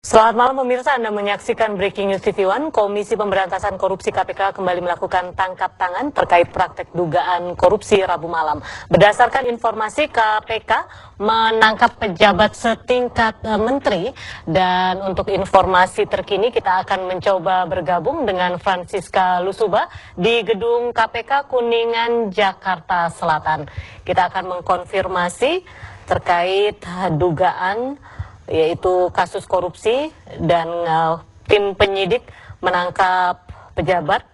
Selamat malam pemirsa, Anda menyaksikan Breaking News TV One. Komisi Pemberantasan Korupsi KPK kembali melakukan tangkap tangan terkait praktek dugaan korupsi Rabu malam. Berdasarkan informasi, KPK menangkap pejabat setingkat menteri, dan untuk informasi terkini kita akan mencoba bergabung dengan Francisca Lusuba di gedung KPK Kuningan, Jakarta Selatan. Kita akan mengkonfirmasi terkait dugaan yaitu kasus korupsi dan tim penyidik menangkap pejabat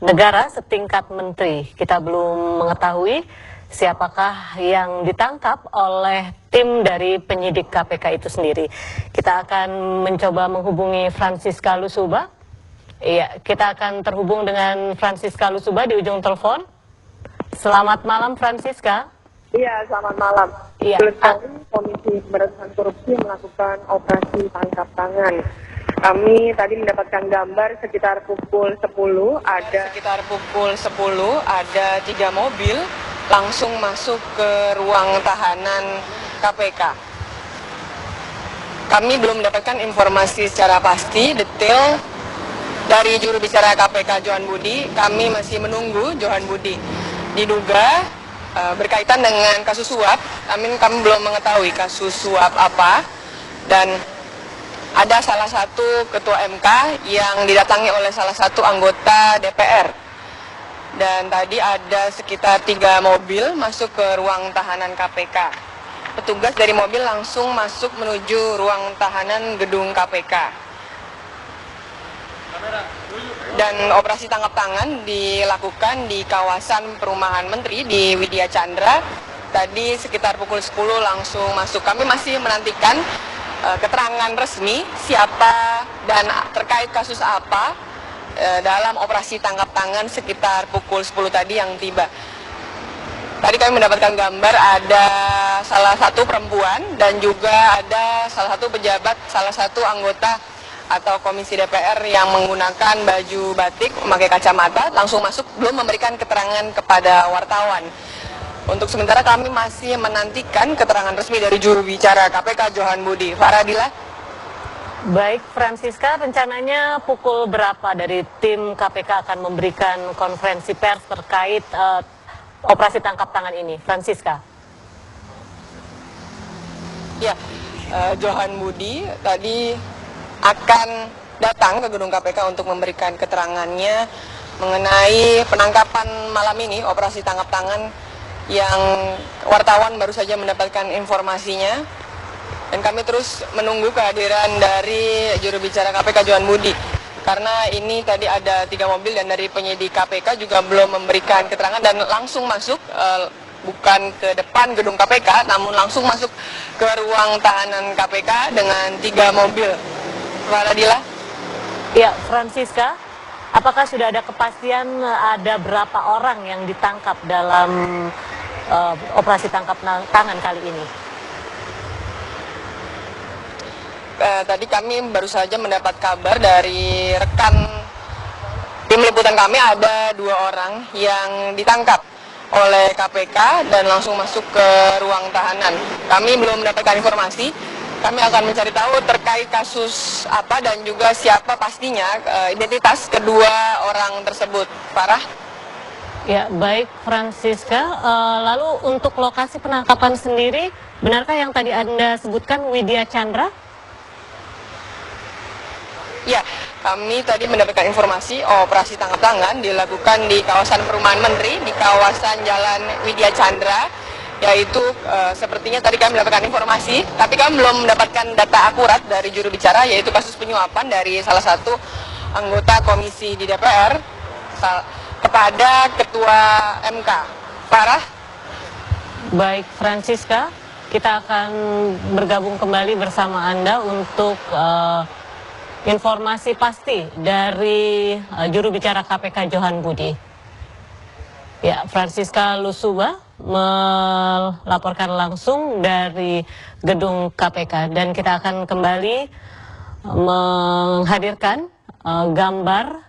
negara setingkat menteri. Kita belum mengetahui siapakah yang ditangkap oleh tim dari penyidik KPK itu sendiri. Kita akan mencoba menghubungi Francisca Lusuba. Iya, kita akan terhubung dengan Francisca Lusuba di ujung telepon. Selamat malam, Francisca. Iya, selamat malam. Iya. Komisi Pemberantasan Korupsi melakukan operasi tangkap tangan. Kami tadi mendapatkan gambar sekitar pukul 10 ada 3 mobil langsung masuk ke ruang tahanan KPK. Kami belum mendapatkan informasi secara pasti detail dari juru bicara KPK Johan Budi. Kami masih menunggu Johan Budi. Diduga berkaitan dengan kasus suap, kami belum mengetahui kasus suap apa, dan ada salah satu ketua MK yang didatangi oleh salah satu anggota DPR, dan tadi ada sekitar 3 mobil masuk ke ruang tahanan KPK. Petugas dari mobil langsung masuk menuju ruang tahanan gedung KPK. Dan operasi tangkap tangan dilakukan di kawasan perumahan Menteri di Widya Chandra. Tadi sekitar pukul 10 langsung masuk. Kami masih menantikan keterangan resmi siapa dan terkait kasus apa dalam operasi tangkap tangan sekitar pukul 10 tadi yang tiba. Tadi kami mendapatkan gambar ada salah satu perempuan dan juga ada salah satu pejabat, salah satu anggota atau komisi DPR yang menggunakan baju batik, memakai kacamata, langsung masuk, belum memberikan keterangan kepada wartawan. Untuk sementara kami masih menantikan keterangan resmi dari juru bicara KPK Johan Budi. Faradila. Baik, Francisca, rencananya pukul berapa dari tim KPK akan memberikan konferensi pers terkait operasi tangkap tangan ini, Francisca? Ya, Johan Budi tadi akan datang ke gedung KPK untuk memberikan keterangannya mengenai penangkapan malam ini, operasi tangkap tangan yang wartawan baru saja mendapatkan informasinya. Dan kami terus menunggu kehadiran dari juru bicara KPK Johan Budi, karena ini tadi ada 3 mobil dan dari penyidik KPK juga belum memberikan keterangan dan langsung masuk, bukan ke depan gedung KPK, namun langsung masuk ke ruang tahanan KPK dengan 3 mobil. Faradila. Ya, Francisca, apakah sudah ada kepastian ada berapa orang yang ditangkap dalam operasi tangkap tangan kali ini? Tadi kami baru saja mendapat kabar dari rekan tim liputan kami, ada 2 orang yang ditangkap oleh KPK dan langsung masuk ke ruang tahanan. Kami belum mendapatkan informasi. Kami akan mencari tahu terkait kasus apa dan juga siapa pastinya identitas kedua orang tersebut. Farah? Ya, baik Francisca. Lalu untuk lokasi penangkapan sendiri, benarkah yang tadi Anda sebutkan Widya Chandra? Ya, kami tadi mendapatkan informasi operasi tangkap tangan dilakukan di kawasan perumahan Menteri, di kawasan Jalan Widya Chandra. Yaitu sepertinya tadi kami mendapatkan informasi, tapi kami belum mendapatkan data akurat dari juru bicara, yaitu kasus penyuapan dari salah satu anggota komisi di DPR kepada ketua MK. Farah? Baik Francisca, kita akan bergabung kembali bersama Anda untuk informasi pasti dari juru bicara KPK Johan Budi. Ya, Francisca Lusuba melaporkan langsung dari gedung KPK, dan kita akan kembali menghadirkan gambar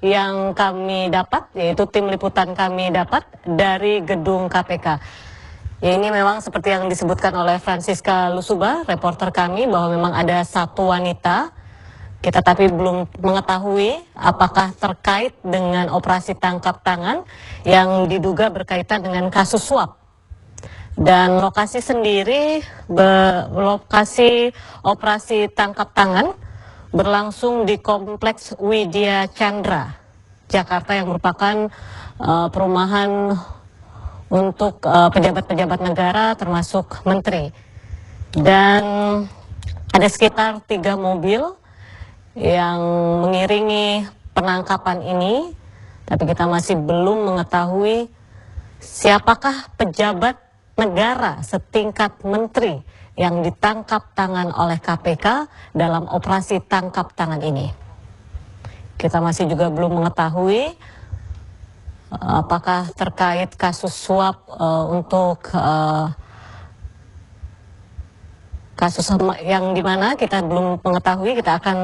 yang kami dapat, yaitu tim liputan kami dapat dari gedung KPK. Ya, ini memang seperti yang disebutkan oleh Francisca Lusuba, reporter kami, bahwa memang ada satu wanita. Kita tapi belum mengetahui apakah terkait dengan operasi tangkap tangan yang diduga berkaitan dengan kasus suap. Dan lokasi sendiri, lokasi operasi tangkap tangan berlangsung di Kompleks Widya Chandra, Jakarta, yang merupakan perumahan untuk pejabat-pejabat negara termasuk menteri. Dan ada sekitar 3 mobil yang mengiringi penangkapan ini, tapi kita masih belum mengetahui siapakah pejabat negara setingkat menteri yang ditangkap tangan oleh KPK dalam operasi tangkap tangan ini. Kita masih juga belum mengetahui apakah terkait kasus suap untuk kasus yang dimana kita belum mengetahui. Kita akan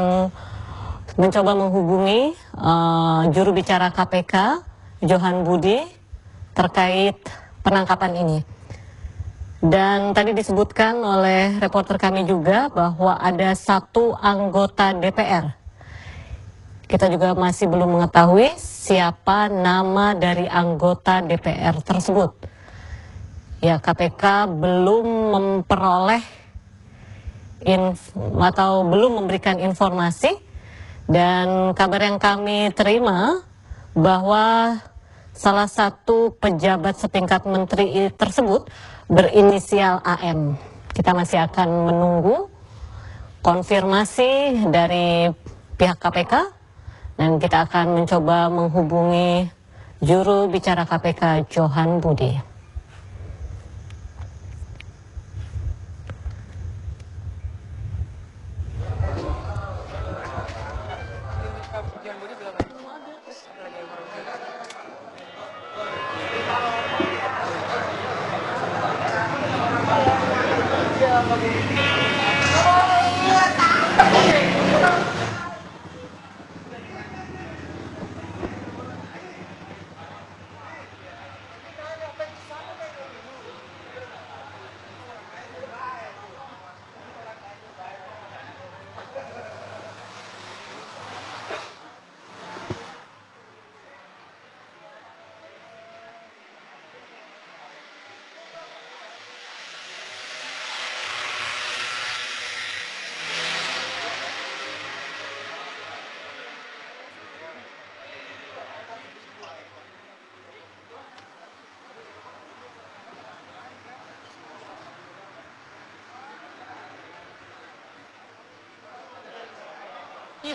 mencoba menghubungi juru bicara KPK, Johan Budi, terkait penangkapan ini. Dan tadi disebutkan oleh reporter kami juga bahwa ada satu anggota DPR. Kita juga masih belum mengetahui siapa nama dari anggota DPR tersebut. Ya, KPK belum memperoleh atau belum memberikan informasi, dan kabar yang kami terima bahwa salah satu pejabat setingkat menteri tersebut berinisial AM. Kita masih akan menunggu konfirmasi dari pihak KPK, dan kita akan mencoba menghubungi juru bicara KPK, Johan Budi.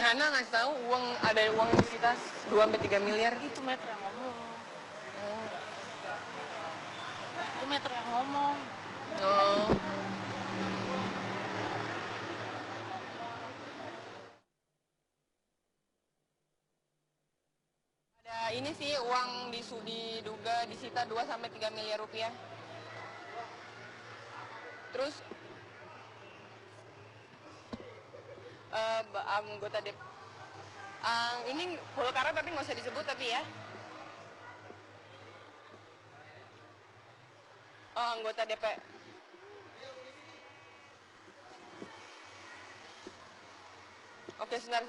Hana ngasih tahu ada uang disita 2-3 miliar. Itu Metro yang ngomong. Itu Metro yang ngomong. Oh. Ada ini sih uang diduga disita 2-3 miliar rupiah. Terus anggota ini Polkara tapi nggak usah disebut tapi ya. Oh, anggota DP. Oke, sebentar.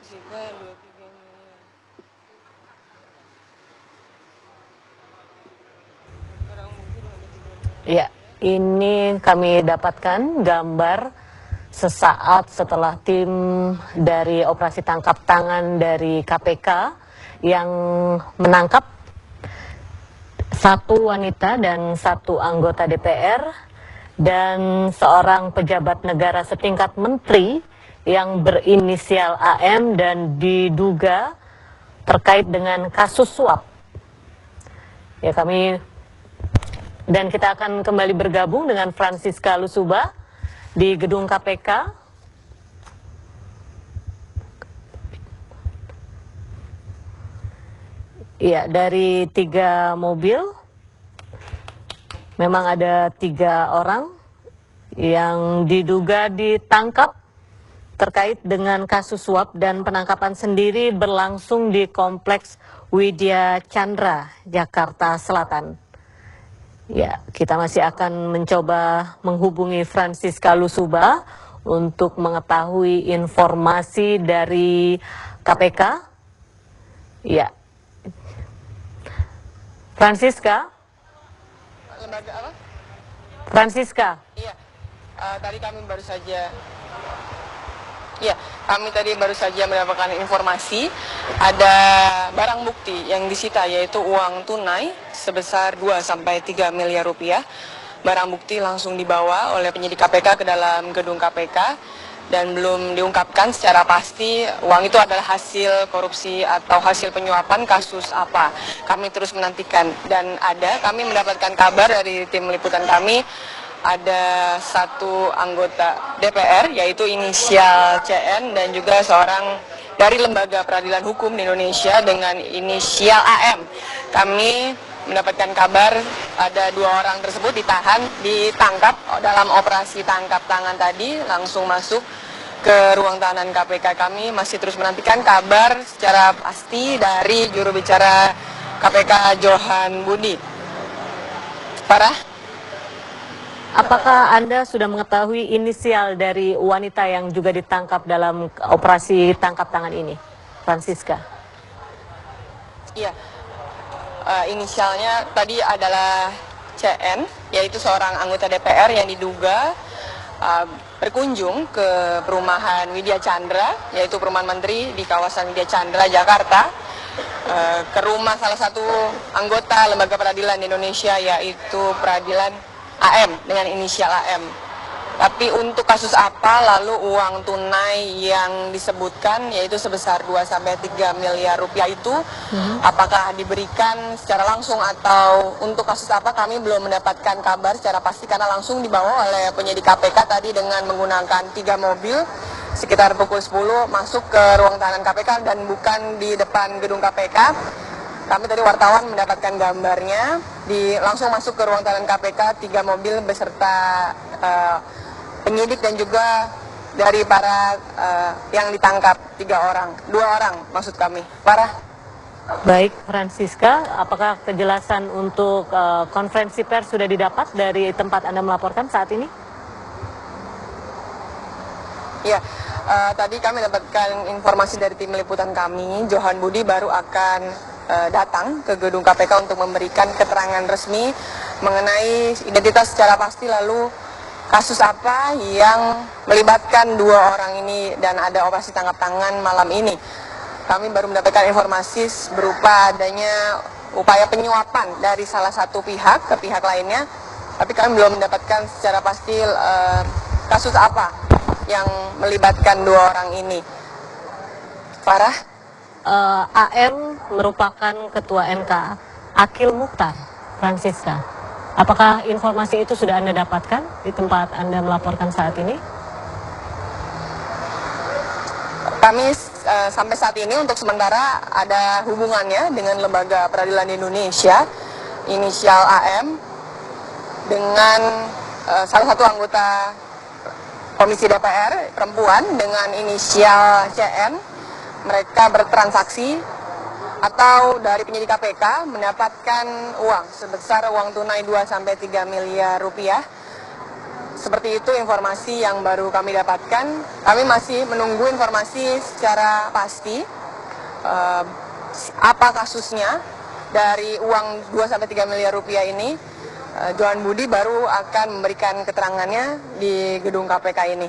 Juga 2-3 miliar. Ya, ini kami dapatkan gambar sesaat setelah tim dari operasi tangkap tangan dari KPK yang menangkap satu wanita dan satu anggota DPR dan seorang pejabat negara setingkat menteri yang berinisial AM dan diduga terkait dengan kasus suap. Ya, kita akan kembali bergabung dengan Francisca Lusuba di gedung KPK. Ya, dari 3 mobil, memang ada 3 orang yang diduga ditangkap terkait dengan kasus suap, dan penangkapan sendiri berlangsung di Kompleks Widya Chandra, Jakarta Selatan. Ya, kita masih akan mencoba menghubungi Francisca Lusuba untuk mengetahui informasi dari KPK. Ya, Francisca. Lembaga apa? Francisca. Iya, tadi kami baru saja. Ya, kami tadi baru saja mendapatkan informasi ada barang bukti yang disita, yaitu uang tunai sebesar 2-3 miliar rupiah. Barang bukti langsung dibawa oleh penyidik KPK ke dalam gedung KPK dan belum diungkapkan secara pasti uang itu adalah hasil korupsi atau hasil penyuapan kasus apa. Kami terus menantikan, dan kami mendapatkan kabar dari tim liputan kami, ada 1 anggota DPR yaitu inisial CN dan juga seorang dari Lembaga Peradilan Hukum di Indonesia dengan inisial AM. Kami mendapatkan kabar ada 2 orang tersebut ditangkap dalam operasi tangkap tangan tadi, langsung masuk ke ruang tahanan KPK. Kami masih terus menantikan kabar secara pasti dari juru bicara KPK Johan Budi. Farah? Apakah Anda sudah mengetahui inisial dari wanita yang juga ditangkap dalam operasi tangkap tangan ini, Francisca? Iya, inisialnya tadi adalah CN, yaitu seorang anggota DPR yang diduga berkunjung ke perumahan Widya Chandra, yaitu perumahan menteri di kawasan Widya Chandra, Jakarta, ke rumah salah satu anggota Lembaga Peradilan Indonesia, yaitu Peradilan AM dengan inisial AM. Tapi untuk kasus apa lalu uang tunai yang disebutkan yaitu sebesar 2-3 miliar rupiah itu apakah diberikan secara langsung atau untuk kasus apa, kami belum mendapatkan kabar secara pasti karena langsung dibawa oleh penyidik KPK tadi dengan menggunakan 3 mobil sekitar pukul 10 masuk ke ruang tahanan KPK dan bukan di depan gedung KPK. Kami tadi wartawan mendapatkan gambarnya, langsung masuk ke ruang tahanan KPK 3 mobil beserta penyidik dan juga dari para yang ditangkap 2 orang maksud kami. Farah. Baik, Francisca, apakah kejelasan untuk konferensi pers sudah didapat dari tempat Anda melaporkan saat ini? Ya, tadi kami dapatkan informasi dari tim liputan kami, Johan Budi baru akan datang ke gedung KPK untuk memberikan keterangan resmi mengenai identitas secara pasti lalu kasus apa yang melibatkan 2 orang ini dan ada operasi tangkap tangan malam ini. Kami baru mendapatkan informasi berupa adanya upaya penyuapan dari salah satu pihak ke pihak lainnya, tapi kami belum mendapatkan secara pasti kasus apa yang melibatkan 2 orang ini. Farah? AM merupakan ketua MK, Akil Mukhtar, Francisca. Apakah informasi itu sudah Anda dapatkan di tempat Anda melaporkan saat ini? Kami sampai saat ini untuk sementara ada hubungannya dengan Lembaga Peradilan Indonesia, inisial AM, dengan salah satu anggota Komisi DPR perempuan dengan inisial CN. Mereka bertransaksi atau dari penyidik KPK mendapatkan uang sebesar uang tunai 2-3 miliar rupiah. Seperti itu informasi yang baru kami dapatkan. Kami masih menunggu informasi secara pasti apa kasusnya dari uang 2-3 miliar rupiah ini. Johan Budi baru akan memberikan keterangannya di gedung KPK ini.